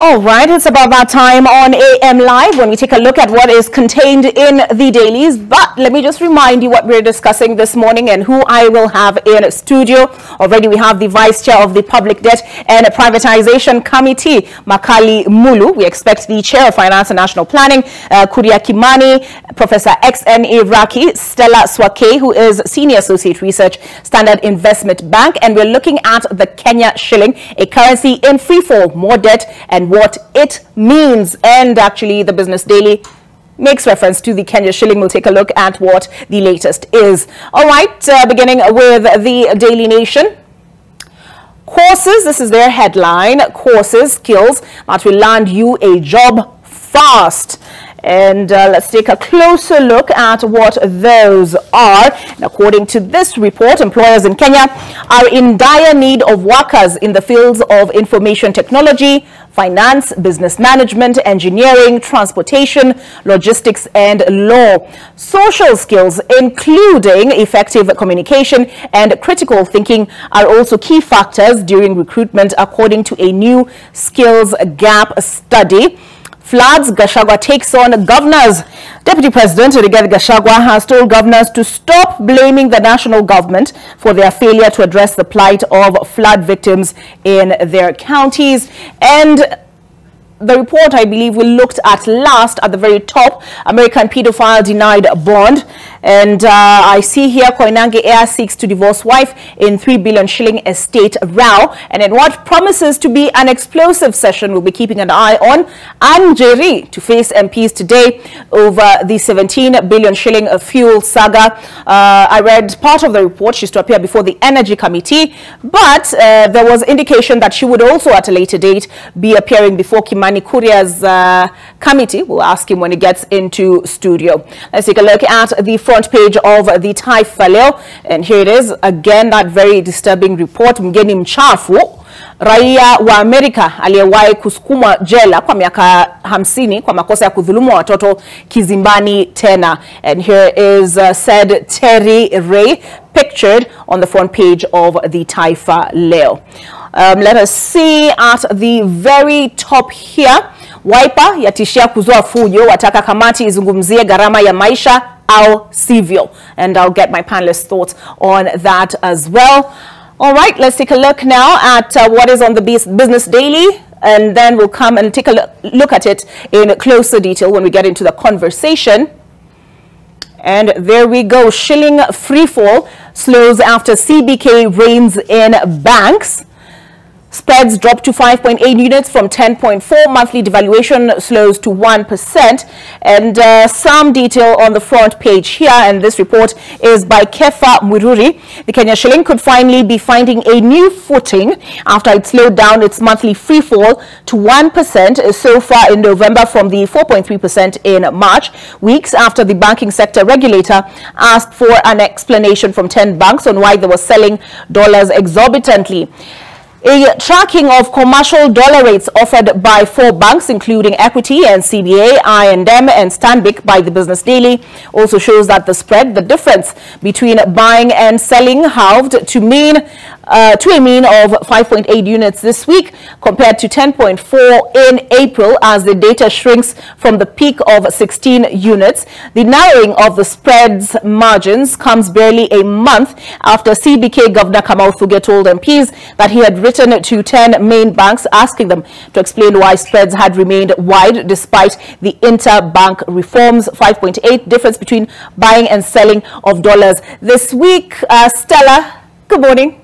All right, it's about that time on AM Live when we take a look at what is contained in the dailies. But let me just remind you what we're discussing this morning and who I will have in studio. Already we have the Vice Chair of the Public Debt and Privatization Committee, Makali Mulu. We expect the Chair of Finance and National Planning, Kuria Kimani, Professor XN Iraki, Stella Swake, who is Senior Associate Research, Standard Investment Bank. And we're looking at the Kenya shilling, a currency in free fall, more debt and what it means. And actually the Business Daily makes reference to the Kenya shilling. We'll take a look at what the latest is. All right, beginning with the Daily Nation. Courses, this is their headline, courses, skills that will land you a job fast. And let's take a closer look at what those are. And according to this report, employers in Kenya are in dire need of workers in the fields of information technology, finance, business management, engineering, transportation, logistics, and law. Social skills, including effective communication and critical thinking, are also key factors during recruitment, according to a new skills gap study. Floods, Gachagua takes on governors. Deputy President Gachagua has told governors to stop blaming the national government for their failure to address the plight of flood victims in their counties. And the report, I believe, we looked at last at the very top. American pedophile denied bond. And I see here Koinange Air seeks to divorce wife in 3 billion shilling estate row. And in what promises to be an explosive session, we'll be keeping an eye on Anjeri to face MPs today over the 17 billion shilling fuel saga. I read part of the report. She's to appear before the Energy Committee, but there was indication that she would also at a later date be appearing before Kimani Kuria's committee. We'll ask him when he gets into studio. Let's take a look at the front page of the Taifa Leo, and here it is again, that very disturbing report. Mgeni mchafu, raia wa Amerika aliyewahi kusukumwa jela kwa miaka 50 kwa makosa ya kudhulumu watoto kizimbani tena. And here is said Terry Ray, pictured on the front page of the Taifa Leo. Let us see at the very top here. Wiper yatishia kuzua fujo, wataka kamati izungumzie gharama ya maisha au sivyo. And I'll get my panelists' thoughts on that as well. All right, let's take a look now at what is on the Business Daily, and then we'll come and take a look at it in closer detail when we get into the conversation. And there we go. Shilling free fall slows after CBK reins in banks. Spreads drop to 5.8 units from 10.4. Monthly devaluation slows to 1%. And some detail on the front page here. And this report is by Kefa Mwiruri. The Kenya shilling could finally be finding a new footing after it slowed down its monthly free fall to 1% so far in November from the 4.3% in March, weeks after the banking sector regulator asked for an explanation from 10 banks on why they were selling dollars exorbitantly. A tracking of commercial dollar rates offered by 4 banks, including Equity and CBA, I&M and Stanbic by the Business Daily, also shows that the spread, the difference between buying and selling, halved to a mean of 5.8 units this week compared to 10.4 in April, as the data shrinks from the peak of 16 units. The narrowing of the spreads margins comes barely a month after CBK Governor Kamau Thuge told MPs that he had written to 10 main banks asking them to explain why spreads had remained wide despite the interbank reforms. 5.8 difference between buying and selling of dollars this week. Stella, good morning.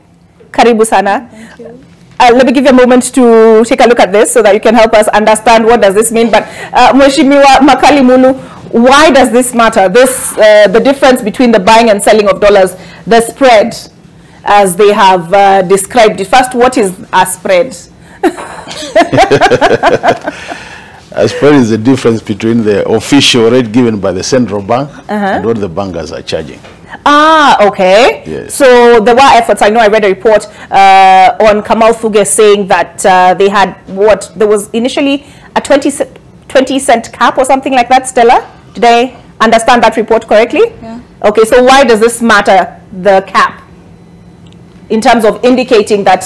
Karibu sana. Thank you. Let me give you a moment to take a look at this so that you can help us understand what does this mean. But Mheshimiwa Makali Mulu, why does this matter? This the difference between the buying and selling of dollars, the spread, as they have described it. First, what is a spread? A spread is the difference between the official rate given by the central bank and what the bankers are charging. Ah, okay. Yes. So there were efforts. I know I read a report on Kamau Thuge saying that they had there was initially a 20 cent cap or something like that. Stella, did I understand that report correctly? Yeah. Okay, so why does this matter, the cap? In terms of indicating that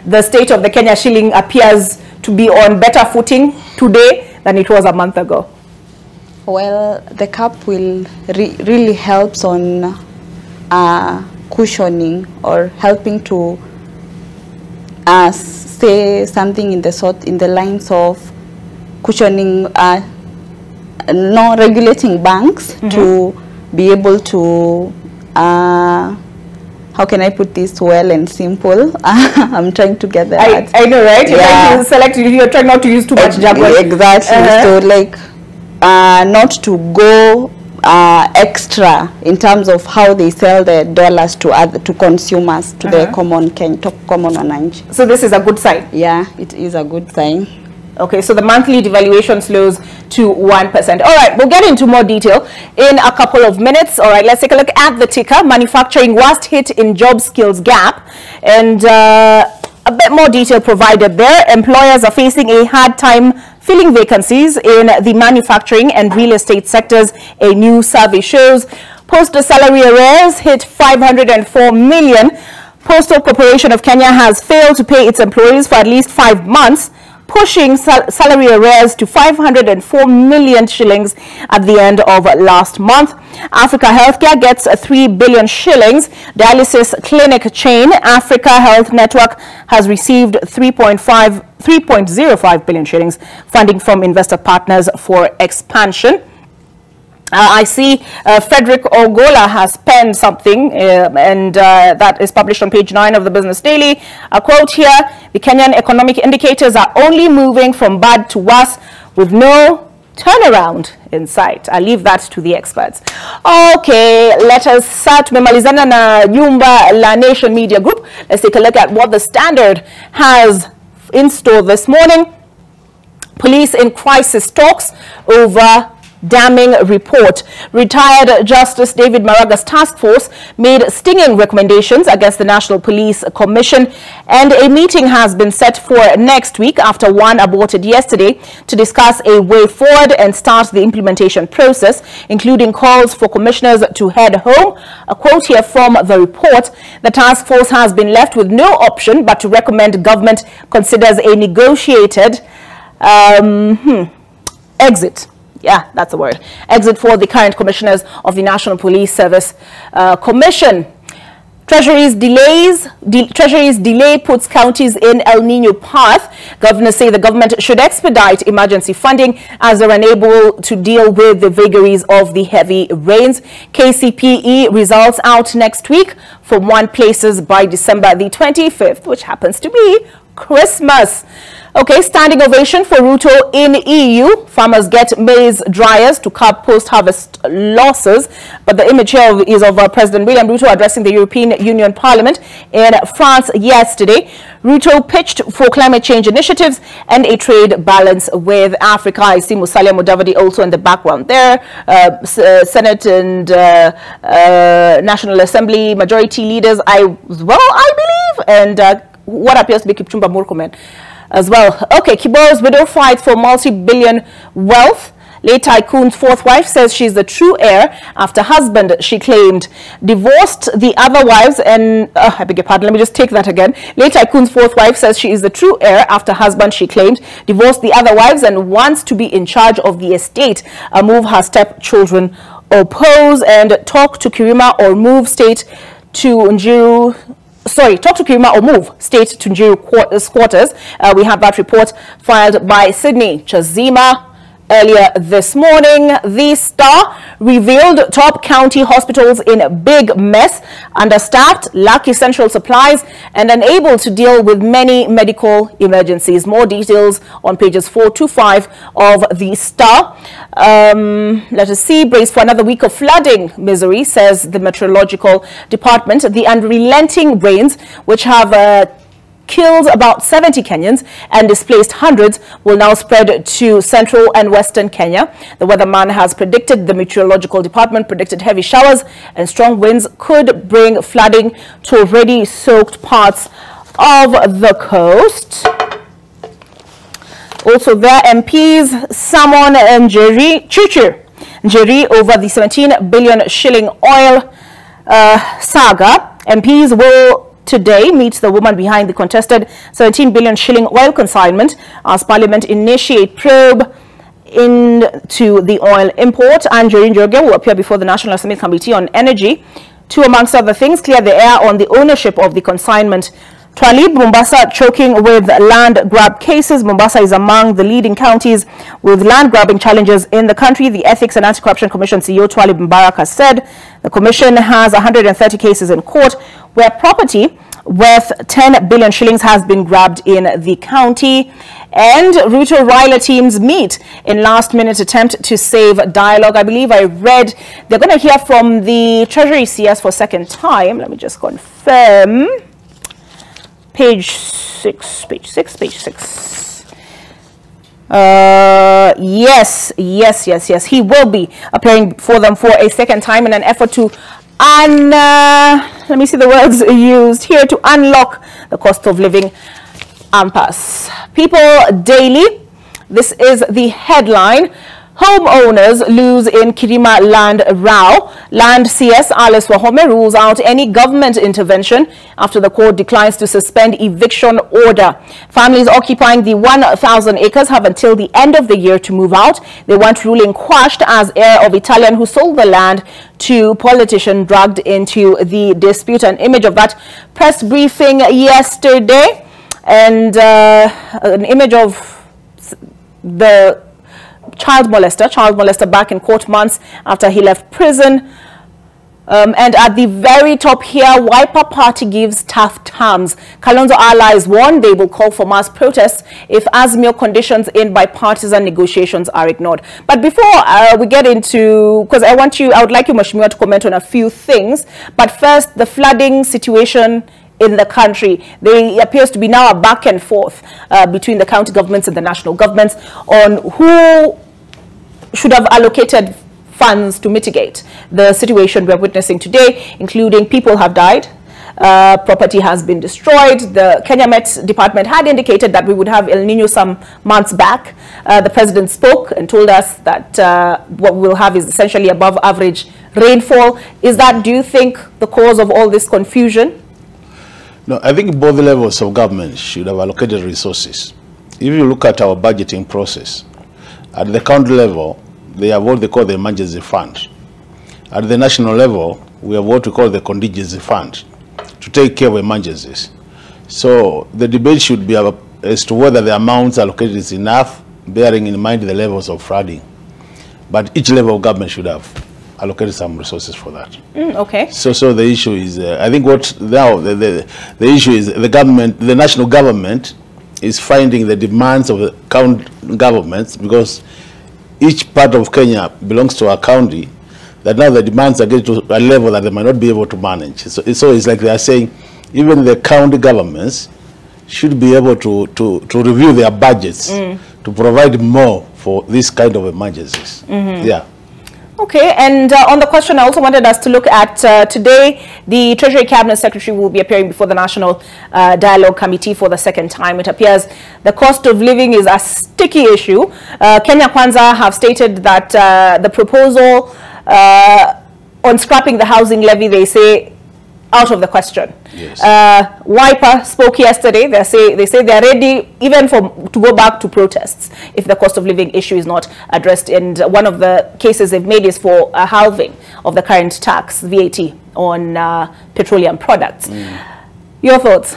the state of the Kenya shilling appears to be on better footing today than it was a month ago? Well, the cap will really helps on cushioning or helping to say something in the lines of cushioning, no regulating banks to be able to how can I put this well and simple? I'm trying to get that. I know, right? You're trying to select, you're trying not to use too much jargon. Exactly. So like not to go extra in terms of how they sell the dollars to consumers, to the common wananchi. So this is a good sign? Yeah, it is a good sign. Okay, so the monthly devaluation slows to 1%. All right, we'll get into more detail in a couple of minutes. All right, let's take a look at the ticker. Manufacturing worst hit in job skills gap. And a bit more detail provided there. Employers are facing a hard time filling vacancies in the manufacturing and real estate sectors, a new survey shows. Postal salary arrears hit 504 million. Postal Corporation of Kenya has failed to pay its employees for at least 5 months, pushing salary arrears to 504 million shillings at the end of last month. Africa Healthcare gets 3 billion shillings. Dialysis clinic chain Africa Health Network has received 3.05 billion shillings funding from investor partners for expansion. I see Frederick Ogola has penned something, and that is published on page 9 of the Business Daily. A quote here: the Kenyan economic indicators are only moving from bad to worse with no turnaround in sight. I leave that to the experts. Okay, let us start. Tumemalizana na Nyumba la Nation Media Group. Let's take a look at what the Standard has in store this morning. Police in crisis talks over damning report. Retired Justice David Maraga's task force made stinging recommendations against the National Police Commission, and a meeting has been set for next week after one aborted yesterday to discuss a way forward and start the implementation process, including calls for commissioners to head home. A quote here from the report: the task force has been left with no option but to recommend government considers a negotiated exit. Yeah, that's the word. Exit for the current commissioners of the National Police Service Commission. Treasury's delay puts counties in El Nino path. Governors say the government should expedite emergency funding as they're unable to deal with the vagaries of the heavy rains. KCPE results out next week from 1 places by December the 25th, which happens to be Christmas. Okay, standing ovation for Ruto in EU. Farmers get maize dryers to curb post-harvest losses. But the image here is of President William Ruto addressing the European Union Parliament in France yesterday. Ruto pitched for climate change initiatives and a trade balance with Africa. I see Musalia Mudavadi also in the background there. Senate and National Assembly majority leaders, I believe, and what appears to be Kipchumba Murkomen as well. Okay, Kiboro's widow fights for multi-billion wealth. Late tycoon's fourth wife says she's the true heir after husband, she claimed, divorced the other wives and... I beg your pardon, let me just take that again. Late tycoon's fourth wife says she is the true heir after husband, she claimed, divorced the other wives and wants to be in charge of the estate, a move her stepchildren oppose. And talk to Kirima or move state to Njiru... talk to Kirima or move state to Njiru quarters. We have that report filed by Sydney Chazima earlier this morning. The Star revealed top county hospitals in a big mess, understaffed, lack essential supplies, and unable to deal with many medical emergencies. More details on pages 4 to 5 of the Star. Let us see. Brace for another week of flooding misery, says the Meteorological Department. The unrelenting rains, which have killed about 70 Kenyans and displaced hundreds, will now spread to central and western Kenya. The weatherman has predicted, the Meteorological Department predicted heavy showers and strong winds could bring flooding to already soaked parts of the coast. Also, their MPs, Samon and Njeri over the 17 billion shilling oil saga. MPs will today meets the woman behind the contested 17 billion shilling oil consignment as Parliament initiate probe into the oil import. And Jorin Jorge will appear before the National Assembly Committee on Energy to, amongst other things, clear the air on the ownership of the consignment. Twalib, Mombasa choking with land grab cases. Mombasa is among the leading counties with land grabbing challenges in the country. The Ethics and Anti-Corruption Commission CEO Twalib Mbarak has said the commission has 130 cases in court where property worth 10 billion shillings has been grabbed in the county. And Ruto-Raila teams meet in last-minute attempt to save dialogue. I believe I read they're going to hear from the Treasury CS for second time. Let me just confirm. Page 6. Yes. He will be appearing for them for a second time in an effort to let me see the words used here, to unlock the cost of living impasse. People Daily, this is the headline. Homeowners lose in Kirima land row. Land CS Alice Wahome rules out any government intervention after the court declines to suspend eviction order. Families occupying the 1,000 acres have until the end of the year to move out. They want ruling quashed as heir of Italian who sold the land to politician dragged into the dispute. An image of that press briefing yesterday, and an image of the child molester back in court months after he left prison. And at the very top here, Wiper Party gives tough terms. Kalonzo allies warn they will call for mass protests if Azimio conditions in bipartisan negotiations are ignored. But before we get into, because I would like you, Mheshimiwa, to comment on a few things. But first, the flooding situation in the country. There appears to be now a back and forth between the county governments and the national governments on who should have allocated funds to mitigate the situation we're witnessing today, including people have died, property has been destroyed. The Kenya Met Department had indicated that we would have El Nino some months back. The president spoke and told us that what we'll have is essentially above average rainfall. Is that, do you think, the cause of all this confusion? No, I think both levels of government should have allocated resources. If you look at our budgeting process, at the county level, they have what they call the emergency fund. At the national level, we have what we call the contingency fund to take care of emergencies. So the debate should be as to whether the amounts allocated is enough, bearing in mind the levels of flooding. But each level of government should have allocated some resources for that. Okay. So the issue is, I think what now the issue is the national government is finding the demands of the county governments, because each part of Kenya belongs to a county, that now the demands are getting to a level that they might not be able to manage. So it's like they are saying even the county governments should be able to review their budgets to provide more for this kind of emergencies. Yeah. Okay, and on the question, I also wanted us to look at today, the Treasury Cabinet Secretary will be appearing before the National Dialogue Committee for the second time. It appears the cost of living is a sticky issue. Kenya Kwanza have stated that the proposal on scrapping the housing levy, they say, out of the question. Yes. Wiper spoke yesterday. They say they're ready even to go back to protests if the cost of living issue is not addressed. And one of the cases they've made is for a halving of the current tax, VAT, on petroleum products. Your thoughts?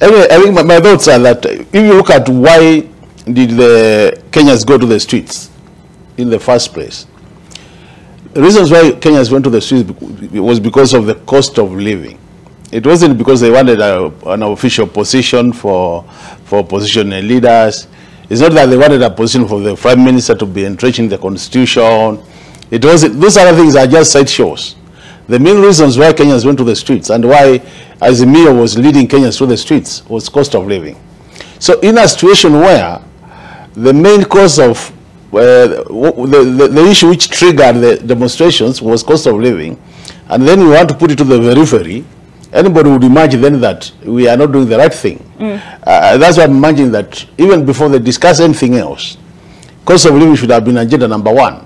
Anyway, I think my thoughts are that if you look at why did the Kenyans go to the streets in the first place, the reasons why Kenyans went to the streets was because of the cost of living. It wasn't because they wanted an official position for opposition leaders. It's not that they wanted a position for the Prime Minister to be entrenched in the Constitution. It wasn't. Those other things are just sideshows. The main reasons why Kenyans went to the streets and why Azimio was leading Kenyans to the streets was cost of living. So in a situation where the main cause of the issue which triggered the demonstrations was cost of living, and then we want to put it to the periphery, anybody would imagine then that we are not doing the right thing. That's why I'm imagining that even before they discuss anything else, cost of living should have been agenda number one,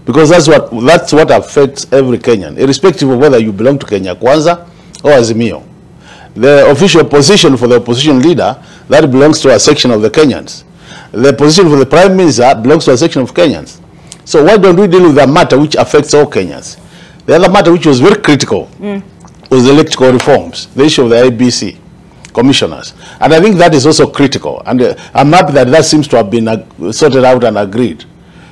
because that's what affects every Kenyan, irrespective of whether you belong to Kenya Kwanza or Azimio. The official position for the opposition leader, that belongs to a section of the Kenyans. The position for the Prime Minister belongs to a section of Kenyans. So why don't we deal with a matter which affects all Kenyans? The other matter which was very critical was the electoral reforms, the issue of the IBC commissioners. And I think that is also critical. And I'm happy that that seems to have been sorted out and agreed.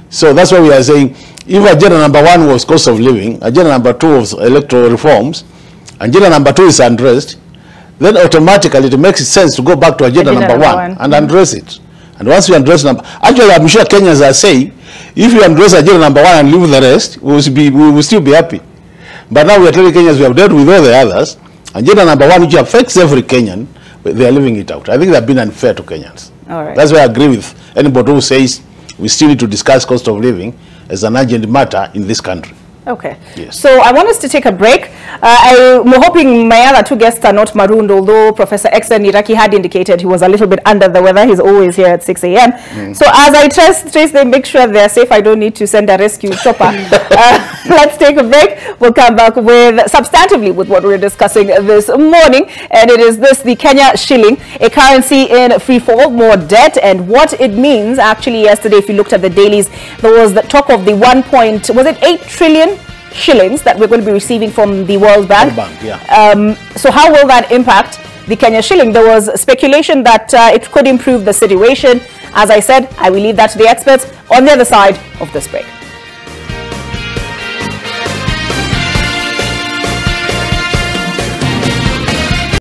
So that's why we are saying, if agenda number 1 was cost of living, agenda number 2 was electoral reforms, agenda number 2 is undressed, then automatically it makes sense to go back to agenda number 1 and address it. And once you address actually I'm sure Kenyans are saying, if you address agenda number 1 and leave the rest, we will still be happy. But now we are telling Kenyans we have dealt with all the others. Agenda number 1, which affects every Kenyan, they are leaving it out. I think they have been unfair to Kenyans. All right. That's why I agree with anybody who says we still need to discuss cost of living as an urgent matter in this country. Okay. Yes. So I want us to take a break. I'm hoping my other 2 guests are not marooned, although Professor Exton Iraki had indicated he was a little bit under the weather. He's always here at 6 a.m. So as I trace them, make sure they're safe. I don't need to send a rescue chopper. Let's take a break. We'll come back with substantively with what we're discussing this morning. And it is this, the Kenya shilling, a currency in free fall, more debt, and what it means. Actually, yesterday, if you looked at the dailies, there was the talk of the 8 trillion shillings that we're going to be receiving from the World Bank. So how will that impact the Kenya shilling? There was speculation that it could improve the situation. As I said, I will leave that to the experts on the other side of this break.